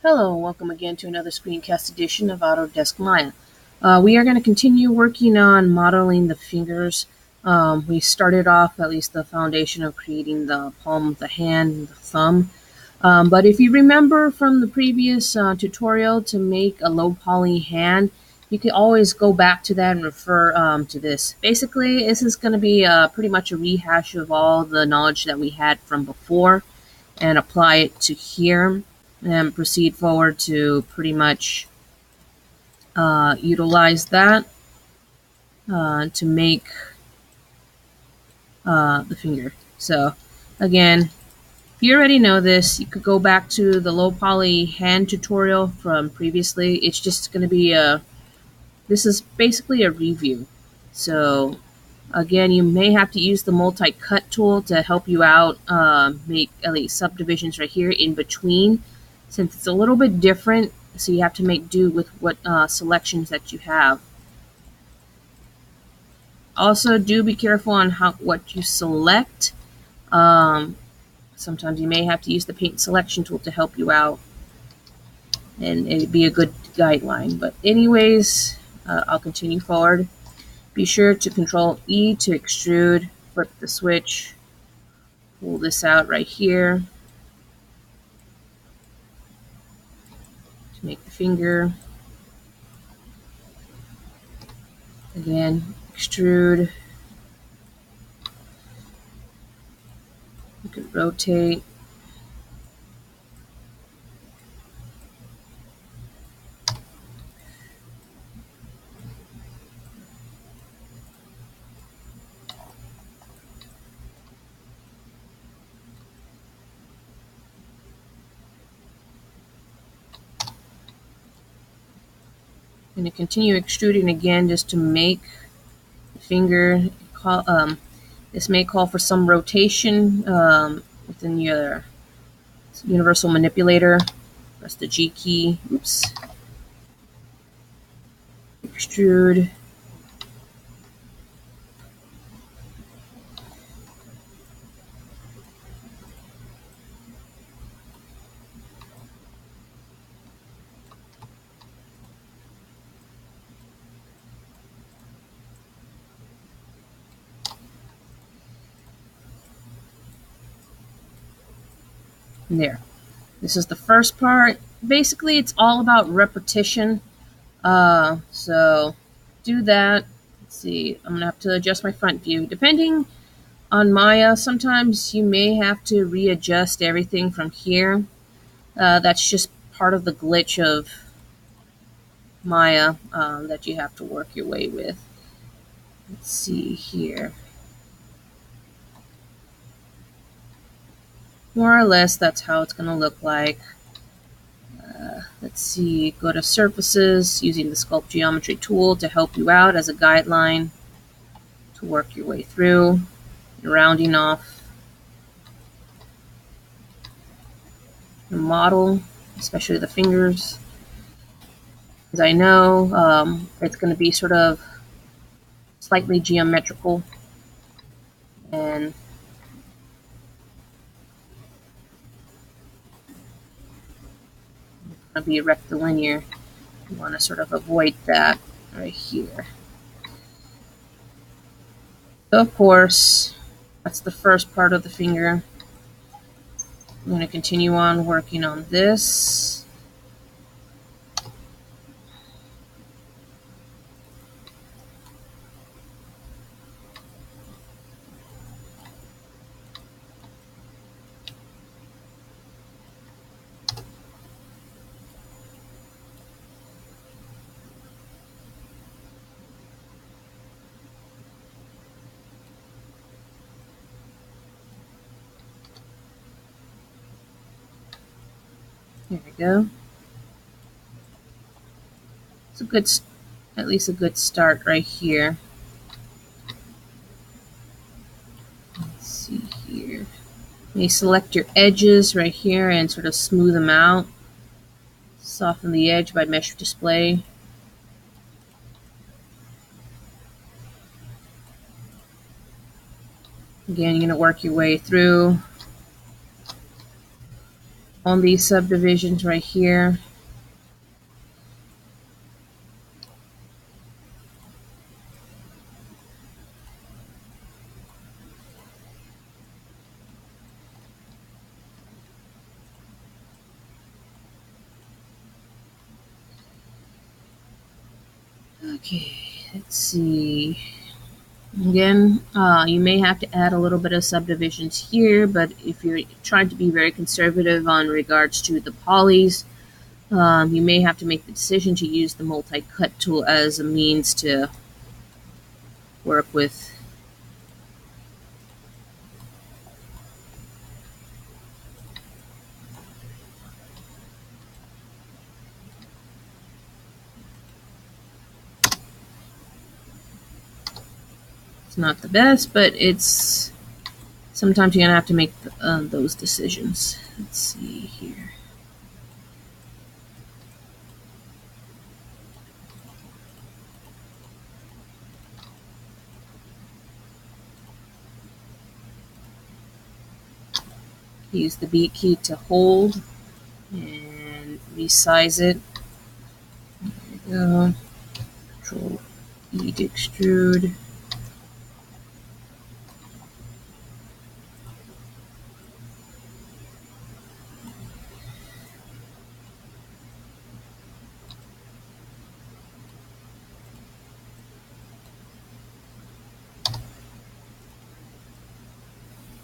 Hello, and welcome again to another screencast edition of Autodesk Maya. We are going to continue working on modeling the fingers. We started off at least the foundation of creating the palm of the hand and the thumb. But if you remember from the previous tutorial to make a low poly hand, you can always go back to that and refer to this. Basically, this is going to be pretty much a rehash of all the knowledge that we had from before and apply it to here and proceed forward to pretty much utilize that to make the finger. So again, if you already know this, you could go back to the low poly hand tutorial from previously. It's just going to be this is basically a review. So again, you may have to use the multi-cut tool to help you out make at least subdivisions right here in between, since it's a little bit different, so you have to make do with what selections that you have. Also, do be careful on what you select. Sometimes you may have to use the paint selection tool to help you out, and it'd be a good guideline. But anyways, I'll continue forward. Be sure to Control E to extrude, flip the switch, pull this out right here to make the finger. Again, extrude. You can rotate. I'm going to continue extruding again just to make the finger. This may call for some rotation within your universal manipulator. Press the G key. Oops. Extrude. And there. This is the first part. Basically, it's all about repetition. So do that. Let's see. I'm going to have to adjust my front view. Depending on Maya, sometimes you may have to readjust everything from here. That's just part of the glitch of Maya that you have to work your way with. Let's see here. More or less, that's how it's going to look like. Let's see, go to Surfaces, using the Sculpt Geometry tool to help you out as a guideline to work your way through, rounding off the model, especially the fingers. As I know, it's going to be sort of slightly geometrical, and going to be rectilinear. You want to sort of avoid that right here. So of course, that's the first part of the finger. I'm going to continue on working on this. Here we go. It's at least a good start right here. Let's see here. You may select your edges right here and sort of smooth them out. Soften the edge by mesh display. Again, you're going to work your way through on these subdivisions right here. Okay, let's see. Again, you may have to add a little bit of subdivisions here, but if you're trying to be very conservative on regards to the polys, you may have to make the decision to use the multi-cut tool as a means to work with. It's not the best, but it's sometimes you're gonna have to make those decisions. Let's see here. Use the beat key to hold and resize it. There we go. Control E to extrude.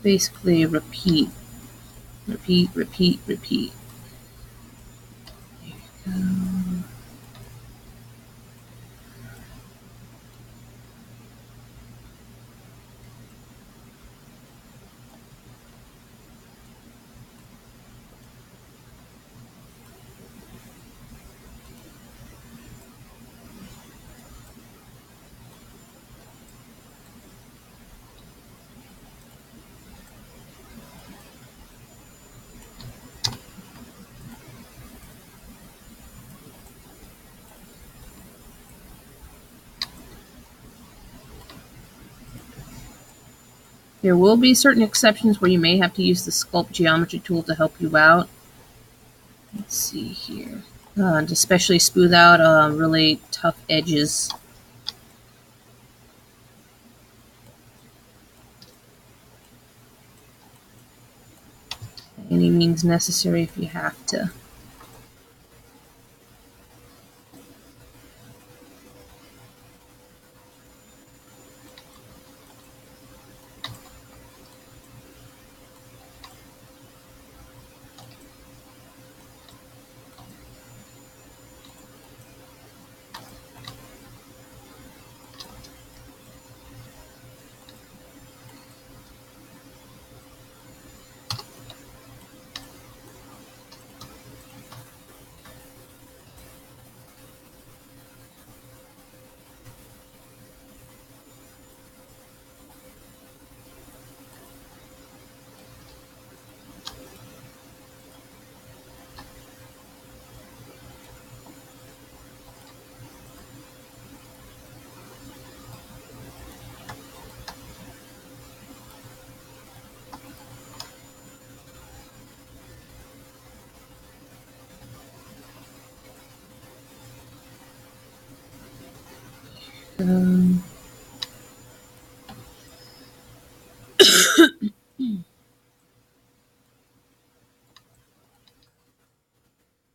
Basically repeat. Repeat, repeat, repeat. There we go. There will be certain exceptions where you may have to use the Sculpt Geometry tool to help you out. Let's see here. To especially smooth out really tough edges. By any means necessary if you have to.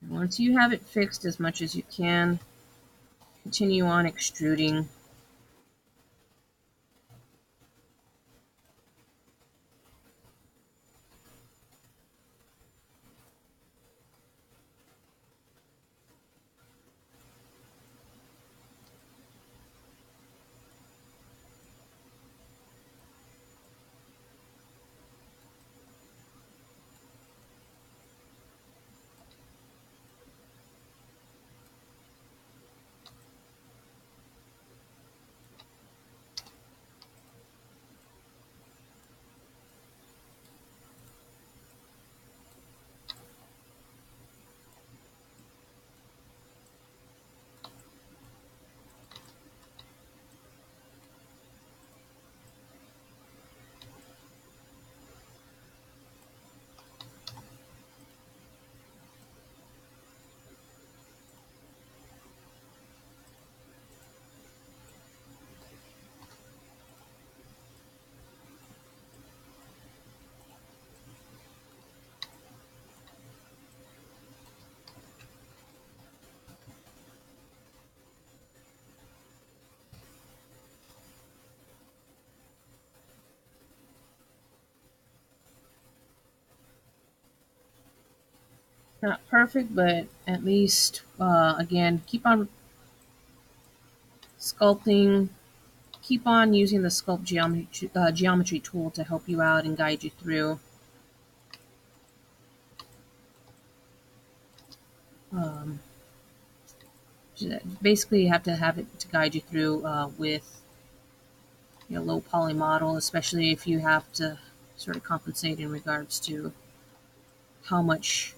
Once you have it fixed as much as you can, continue on extruding. Not perfect, but at least, again, keep on sculpting. Keep on using the Sculpt Geometry tool to help you out and guide you through. Um, Basically, you have to have it to guide you through with low poly model, especially if you have to sort of compensate in regards to how much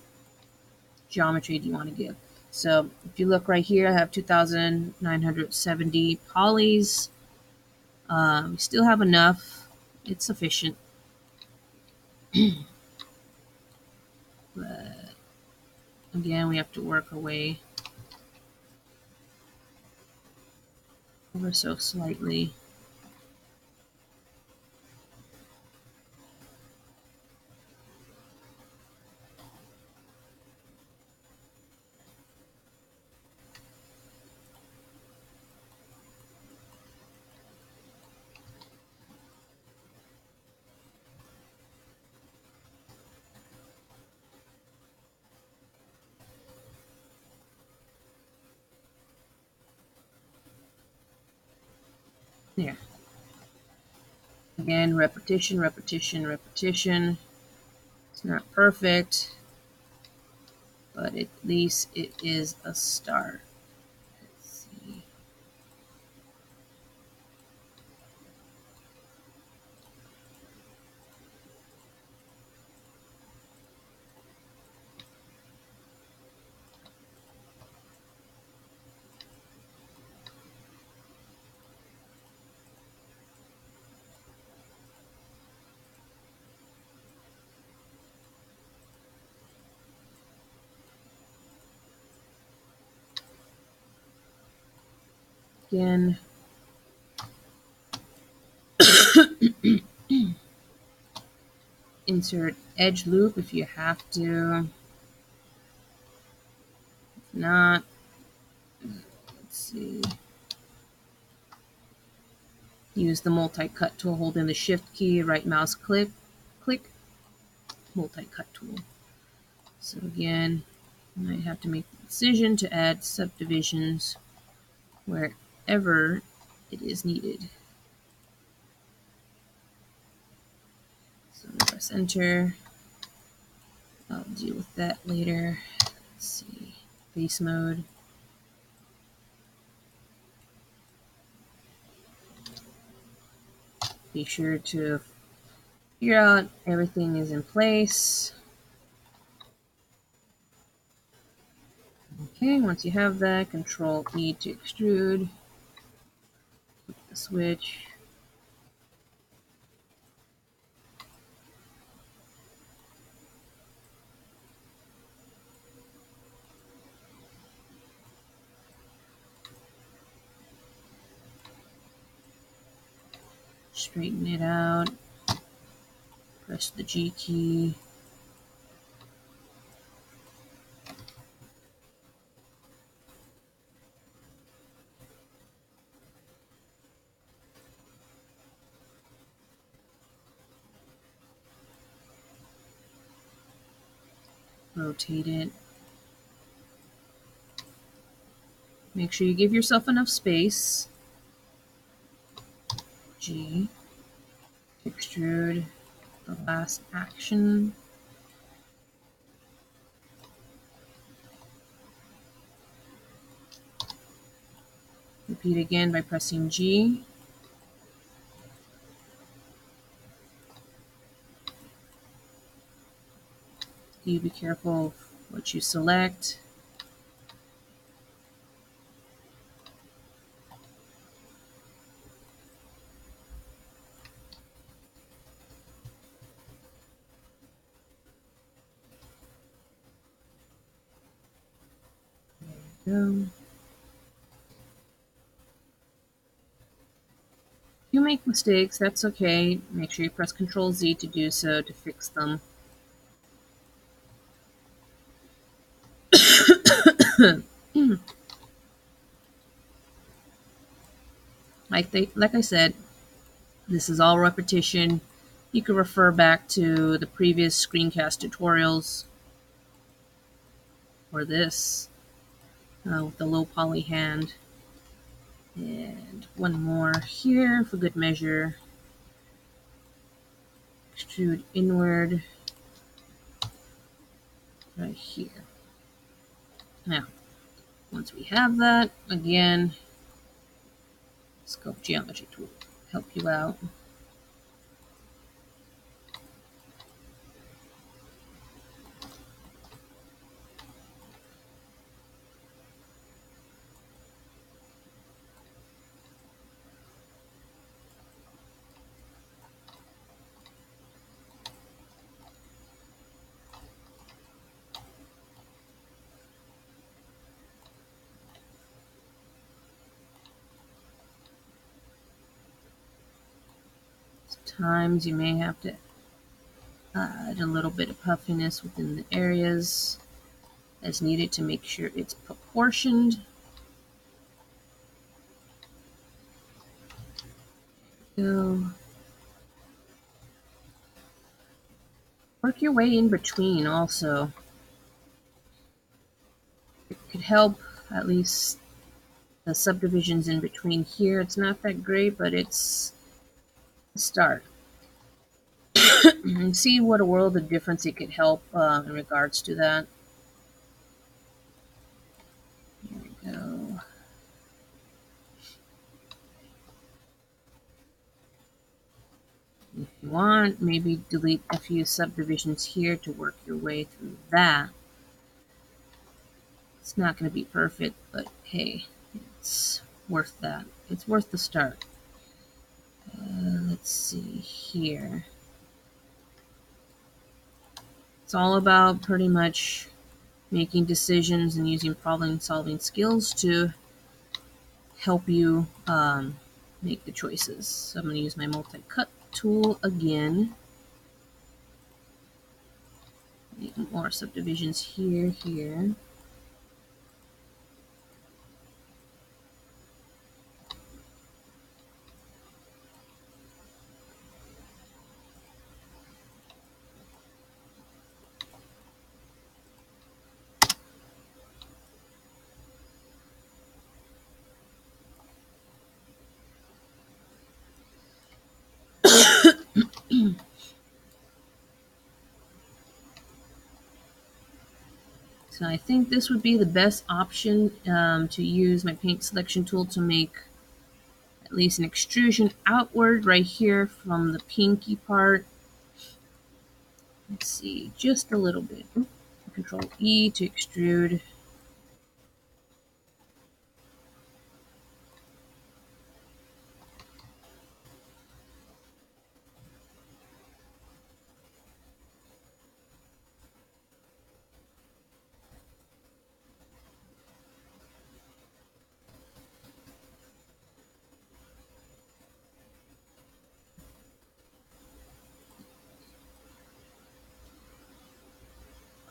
geometry do you want to give. So if you look right here, I have 2,970 polys. We still have enough. It's sufficient. But again, we have to work our way ever so slightly. There. Again, repetition, repetition, repetition. It's not perfect, but at least it is a start. Let's see. Again, insert edge loop if you have to. If not, let's see. Use the multi-cut tool, holding the shift key, right mouse click, multi-cut tool. So again, you might have to make the decision to add subdivisions wherever it is needed. So press enter. I'll deal with that later. Let's see. Face mode. Be sure to figure out everything is in place. Okay, once you have that, Control E to extrude. Flip the switch. Straighten it out. Press the G key. Rotate it. Make sure you give yourself enough space. G. Extrude the last action. Repeat again by pressing G. You be careful of what you select. There you go. If you make mistakes, that's okay. Make sure you press Ctrl Z to do so to fix them. Like I said, this is all repetition. You can refer back to the previous screencast tutorials. or this with the low poly hand. And one more here for good measure. Extrude inward right here. Now, once we have that, again, Sculpt Geometry tool help you out. Sometimes you may have to add a little bit of puffiness within the areas as needed to make sure it's proportioned. Go. Work your way in between also. It could help at least the subdivisions in between here. It's not that great, but it's a start. And see what a world of difference it could help in regards to that. Here we go. If you want, maybe delete a few subdivisions here to work your way through that. It's not going to be perfect, but hey, it's worth that. It's worth the start. Let's see here. It's all about pretty much making decisions and using problem-solving skills to help you make the choices. So I'm going to use my multi-cut tool again. Make more subdivisions here. So I think this would be the best option to use my paint selection tool to make at least an extrusion outward right here from the pinky part. Let's see, just a little bit. Control E to extrude.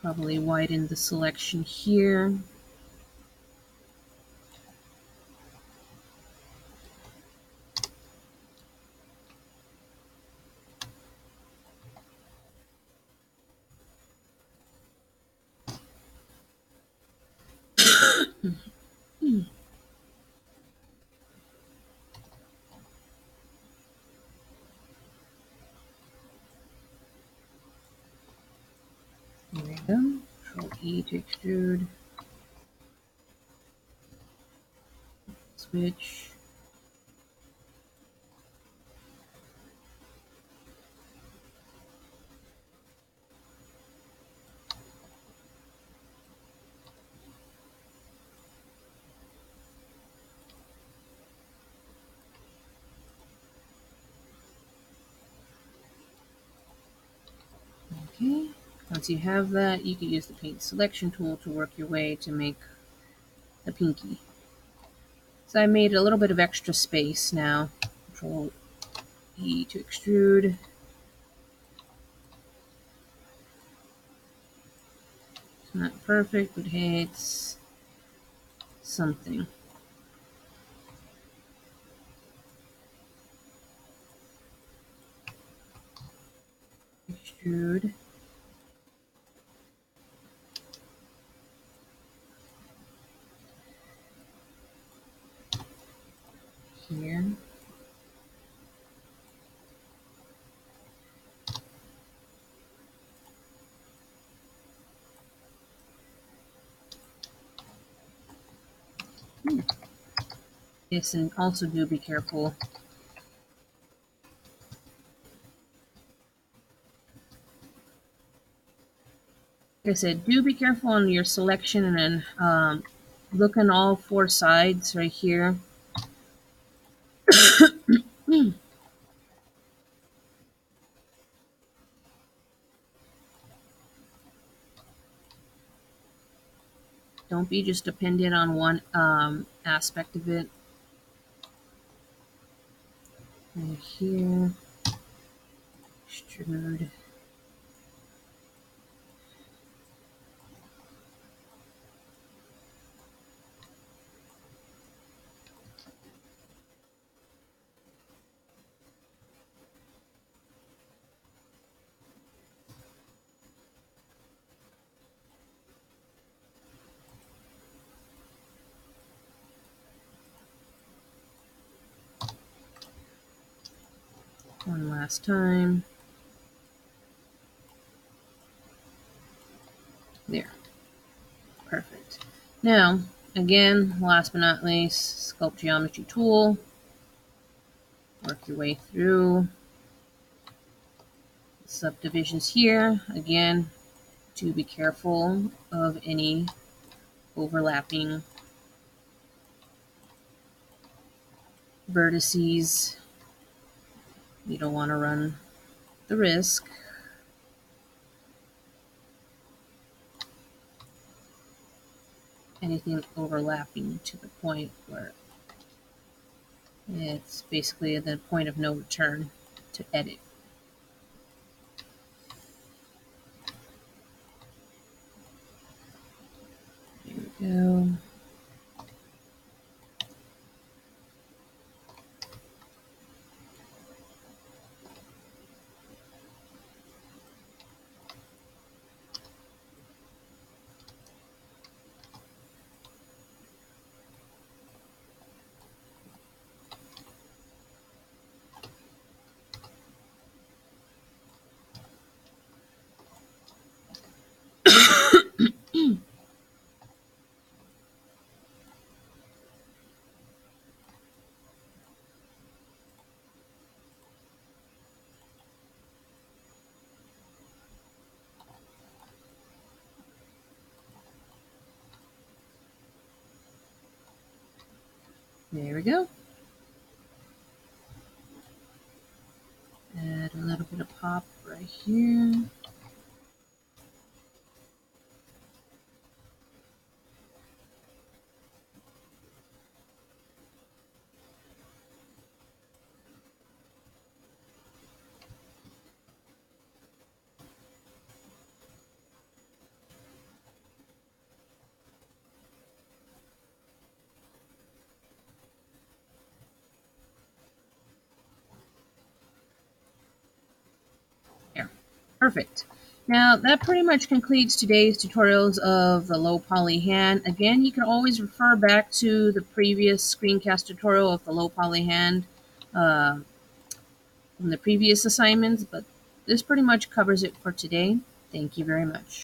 Probably widen the selection here. There we go. Control E to extrude. Switch. Okay. Once you have that, you can use the paint selection tool to work your way to make the pinky. So I made a little bit of extra space now. Control E to extrude. It's not perfect, but hey, it's something. Extrude. here. Yes, and also do be careful. Like I said, do be careful on your selection, and then look on all four sides right here. Don't be just dependent on one aspect of it. Right here, extrude. One last time. There. Perfect. Now, again, last but not least, Sculpt Geometry tool. Work your way through. Subdivisions here. Again, to be careful of any overlapping vertices. You don't want to run the risk. Anything overlapping to the point where it's basically the point of no return to edit. There we go. There we go. Add a little bit of pop right here. There. Perfect. Now that pretty much concludes today's tutorials of the low poly hand. Again, you can always refer back to the previous screencast tutorial of the low poly hand from the previous assignments, but this pretty much covers it for today. Thank you very much.